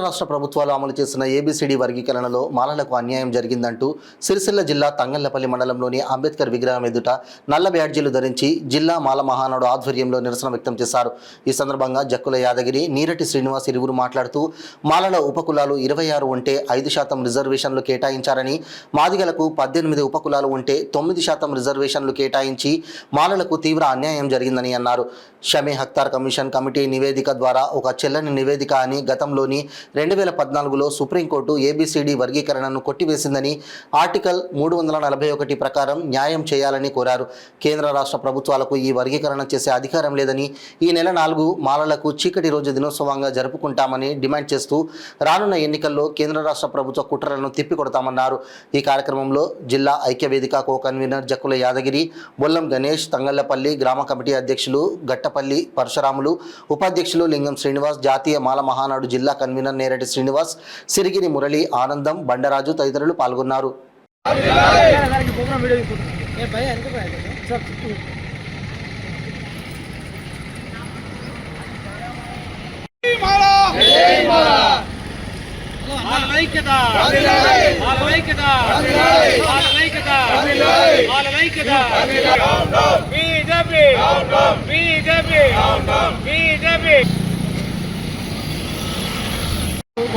రాష్ట్ర ప్రభుత్వాలు అమలు చేసిన ఏబిసిడి వర్గీకరణలో మాలలకు అన్యాయం జరిగిందంటూ సిరిసిల్ల జిల్లా తంగళ్లపల్లి మండలంలోని అంబేద్కర్ విగ్రహం ఎదుట నల్ల బ్యాడ్జీలు ధరించి జిల్లా మాల మహానాడు ఆధ్వర్యంలో నిరసన వ్యక్తం చేశారు. ఈ సందర్భంగా జక్కుల యాదగిరి, నీరటి శ్రీనివాస్ ఇరువురు మాట్లాడుతూ మాలల ఉపకులాలు 26 ఉంటే 5% రిజర్వేషన్లు కేటాయించారని, మాదిగలకు 18 ఉపకులాలు ఉంటే 9% రిజర్వేషన్లు కేటాయించి మాలలకు తీవ్ర అన్యాయం జరిగిందని అన్నారు. షమీ అఖ్తార్ కమిషన్ కమిటీ నివేదిక ద్వారా ఒక చెల్లని నివేదిక అని గతంలోని 2014లో సుప్రీంకోర్టు ఏబిసిడి వర్గీకరణను కొట్టివేసిందని, ఆర్టికల్ 341 ప్రకారం న్యాయం చేయాలని కోరారు. కేంద్ర రాష్ట్ర ప్రభుత్వాలకు ఈ వర్గీకరణ చేసే అధికారం లేదని, ఈ నెల 4 మాలలకు చీకటి రోజు దినోత్సవంగా జరుపుకుంటామని డిమాండ్ చేస్తూ రానున్న ఎన్నికల్లో కేంద్ర రాష్ట్ర ప్రభుత్వ కుట్రలను తిప్పికొడతామన్నారు. ఈ కార్యక్రమంలో జిల్లా ఐక్యవేదిక కో కన్వీనర్ జక్కుల యాదగిరి, బొల్లం గణేష్, తంగళ్లపల్లి గ్రామ కమిటీ అధ్యక్షులు గట్టపల్లి పరశురాములు, ఉపాధ్యక్షులు లింగం శ్రీనివాస్, జాతీయ మాల మహానాడు జిల్లా కన్వీనర్ నేరటి శ్రీనివాస్, సిరిగిరి మురళి, ఆనందం, బండరాజు తదితరులు పాల్గొన్నారు.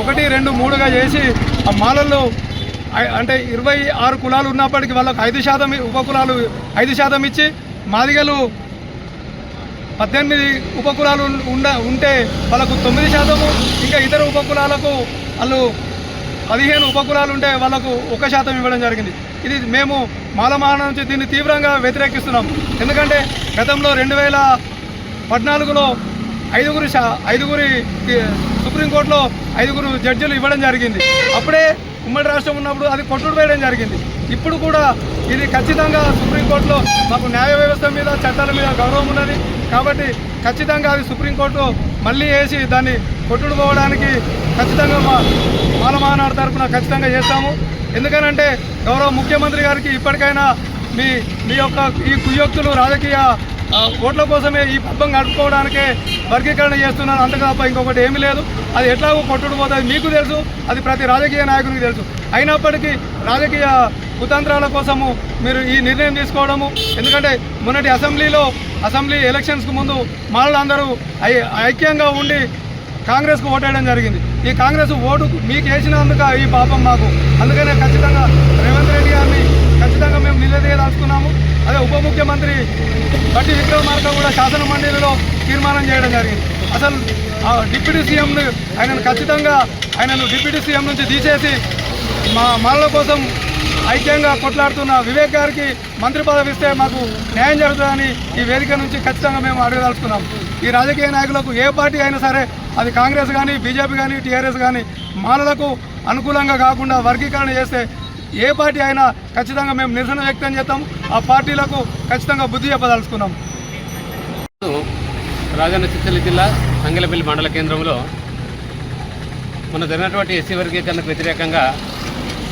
ఒకటి 2 3గా చేసి ఆ మాలల్లో అంటే 26 కులాలు ఉన్నప్పటికీ వాళ్ళకు 5% ఉపకులాలు 5% ఇచ్చి, మాదిగలు 18 ఉపకులాలు ఉంటే వాళ్ళకు 9%, ఇంకా ఇతర ఉపకులాలకు వాళ్ళు 15 ఉపకులాలు ఉంటే వాళ్ళకు 1% ఇవ్వడం జరిగింది. ఇది మేము మాలమాన నుంచి దీన్ని తీవ్రంగా వ్యతిరేకిస్తున్నాం. ఎందుకంటే గతంలో 2014లో ఐదుగురి సుప్రీంకోర్టులో 5 జడ్జిలు ఇవ్వడం జరిగింది. అప్పుడే ఉమ్మడి రాష్ట్రం ఉన్నప్పుడు అది కొట్టుడు వేయడం జరిగింది. ఇప్పుడు కూడా ఇది ఖచ్చితంగా సుప్రీంకోర్టులో మాకు న్యాయ వ్యవస్థ మీద, చట్టాల మీద గౌరవం ఉన్నది కాబట్టి ఖచ్చితంగా అది సుప్రీంకోర్టు మళ్ళీ వేసి దాన్ని కొట్టుడు పోవడానికి ఖచ్చితంగా మాల మహానాడు తరఫున ఖచ్చితంగా చేస్తాము. ఎందుకనంటే గౌరవ ముఖ్యమంత్రి గారికి ఇప్పటికైనా మీ యొక్క ఈ కుయోక్తులు రాజకీయ ఓట్ల కోసమే ఈ పబ్బం గడుపుకోవడానికే వర్గీకరణ చేస్తున్నారు, అంతగా తప్ప ఇంకొకటి ఏమీ లేదు. అది ఎట్లాగో కొట్టుడు పోతుంది మీకు తెలుసు, అది ప్రతి రాజకీయ నాయకునికి తెలుసు. అయినప్పటికీ రాజకీయ కుతంత్రాల కోసము మీరు ఈ నిర్ణయం తీసుకోవడము. ఎందుకంటే మొన్నటి అసెంబ్లీ ఎలక్షన్స్కు ముందు మాలలందరూ ఐక్యంగా ఉండి కాంగ్రెస్కు ఓటేయడం జరిగింది. ఈ కాంగ్రెస్ ఓటు మీకు వేసినందుక ఈ పాపం మాకు. అందుకనే ఖచ్చితంగా రేవంత్ రెడ్డి గారిని ఖచ్చితంగా మేము నిలదీయదలుచుకున్నాము. అదే ఉప ముఖ్యమంత్రి బట్టి విక్రమార్క కూడా శాసన మండలిలో తీర్మానం చేయడం జరిగింది. అసలు డిప్యూటీ సీఎంను ఆయనను డిప్యూటీ సీఎం నుంచి తీసేసి మా మాలల కోసం ఐక్యంగా కొట్లాడుతున్న వివేక్ గారికి మంత్రి పదవి ఇస్తే మాకు న్యాయం జరుగుతుందని ఈ వేదిక నుంచి ఖచ్చితంగా మేము అడగదలుచుకున్నాం. ఈ రాజకీయ నాయకులకు ఏ పార్టీ అయినా సరే, అది కాంగ్రెస్ కానీ, బీజేపీ కానీ, టీఆర్ఎస్ కానీ, మాలలకు అనుకూలంగా కాకుండా వర్గీకరణ చేస్తే ఏ పార్టీ అయినా ఖచ్చితంగా మేము నిరసన వ్యక్తం చేస్తాం. ఆ పార్టీలకు ఖచ్చితంగా బుద్ధి చెప్పదలుచుకున్నాం. రాజన్న సిరిసిల్ల జిల్లా తంగళ్లపల్లి మండల కేంద్రంలో మొన్న జరిగినటువంటి ఎస్సీ వర్గీకరణకు వ్యతిరేకంగా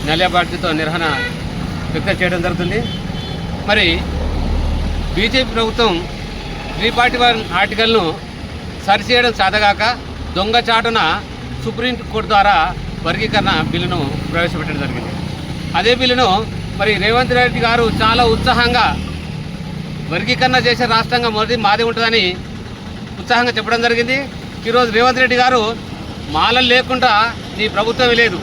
నల్యాబాటితో నిరసన వ్యక్తం చేయడం జరుగుతుంది. మరి బీజేపీ ప్రభుత్వం 341 ఆర్టికల్ను సరిచేయడం సాధగాక దొంగచాటున సుప్రీంకోర్టు ద్వారా వర్గీకరణ బిల్లును ప్రవేశపెట్టడం జరిగింది. అదే బిల్లును మరి రేవంత్ రెడ్డి గారు చాలా ఉత్సాహంగా వర్గీకరణ చేసే రాష్ట్రంగా మాది ఉంటుందని ఉత్సాహంగా చెప్పడం జరిగింది. ఈరోజు రేవంత్ రెడ్డి గారు మాలలు లేకుండా నీ ప్రభుత్వమే లేదు,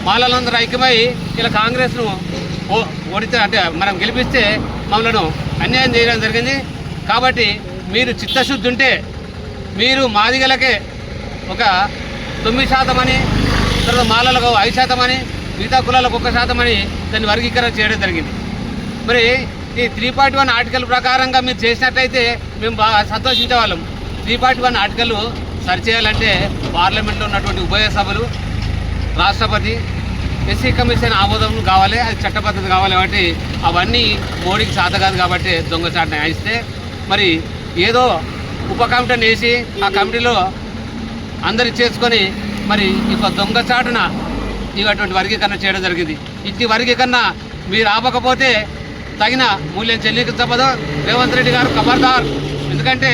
మాలలందరూ ఐక్యమై ఇలా కాంగ్రెస్ను ఓడితే అంటే మనం గెలిపిస్తే మమ్మల్ని అన్యాయం చేయడం జరిగింది. కాబట్టి మీరు చిత్తశుద్ధి ఉంటే మీరు మాదిగలకే ఒక 9% అని, తర్వాత మాలలకు 5% అని, మిగతా కులాలకు 1% అని దాన్ని వర్గీకరణ చేయడం జరిగింది. మరి ఈ 341 ఆర్టికల్ ప్రకారంగా మీరు చేసినట్లయితే మేము బాగా సంతోషించేవాళ్ళం. 341 ఆర్టికల్ సరిచేయాలంటే పార్లమెంట్లో ఉన్నటువంటి ఉభయ సభలు, రాష్ట్రపతి, ఎస్సీ కమిషన్ ఆమోదం కావాలి, అది చట్టబద్ధత కావాలి. కాబట్టి అవన్నీ మోడీకి సాధ కాదు కాబట్టి దొంగచాటున వేయిస్తే మరి ఏదో ఉప కమిటీని వేసి ఆ కమిటీలో అందరు చేసుకొని మరి ఇక దొంగచాటున ఇటువంటి వర్గీకరణ చేయడం జరిగింది. ఇట్టి వర్గీకరణ మీరు ఆపకపోతే తగిన మూల్యం చెల్లించబోదు. రేవంత్ రెడ్డి గారు ఖబర్దార్. ఎందుకంటే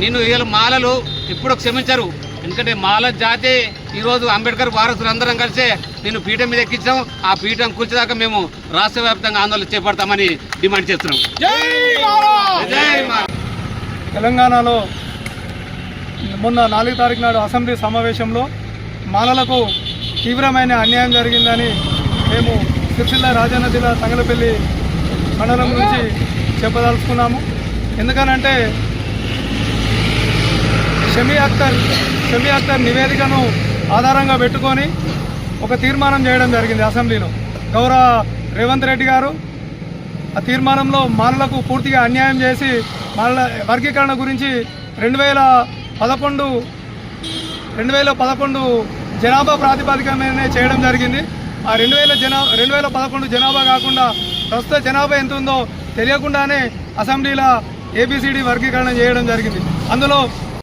నిన్ను వీళ్ళ మాలలు ఎప్పుడూ క్షమించరు. ఎందుకంటే మాల జాతి ఈరోజు అంబేద్కర్ వారసులు అందరం కలిసి నేను పీఠం మీద ఎక్కించాం. ఆ పీఠం కూర్చేదాకా మేము రాష్ట్ర వ్యాప్తంగా ఆందోళన చేపడతామని డిమాండ్ చేస్తున్నాం. తెలంగాణలో మొన్న 4 తారీఖు నాడు అసెంబ్లీ సమావేశంలో మాలలకు తీవ్రమైన అన్యాయం జరిగిందని మేము సిరిసిల్ల రాజన్న జిల్లా తంగలపల్లి మండలం నుంచి చెప్పదలుచుకున్నాము. ఎందుకనంటే షమీ అఖ్తర్ నివేదికను ఆధారంగా పెట్టుకొని ఒక తీర్మానం చేయడం జరిగింది అసెంబ్లీలో. గౌరవ రేవంత్ రెడ్డి గారు ఆ తీర్మానంలో మాలలకు పూర్తిగా అన్యాయం చేసి మాల వర్గీకరణ గురించి 2011 జనాభా ప్రాతిపదిక మీదనే చేయడం జరిగింది. ఆ 2011 జనాభా కాకుండా ప్రస్తుత జనాభా ఎంత ఉందో తెలియకుండానే అసెంబ్లీలో ABCD వర్గీకరణ చేయడం జరిగింది. అందులో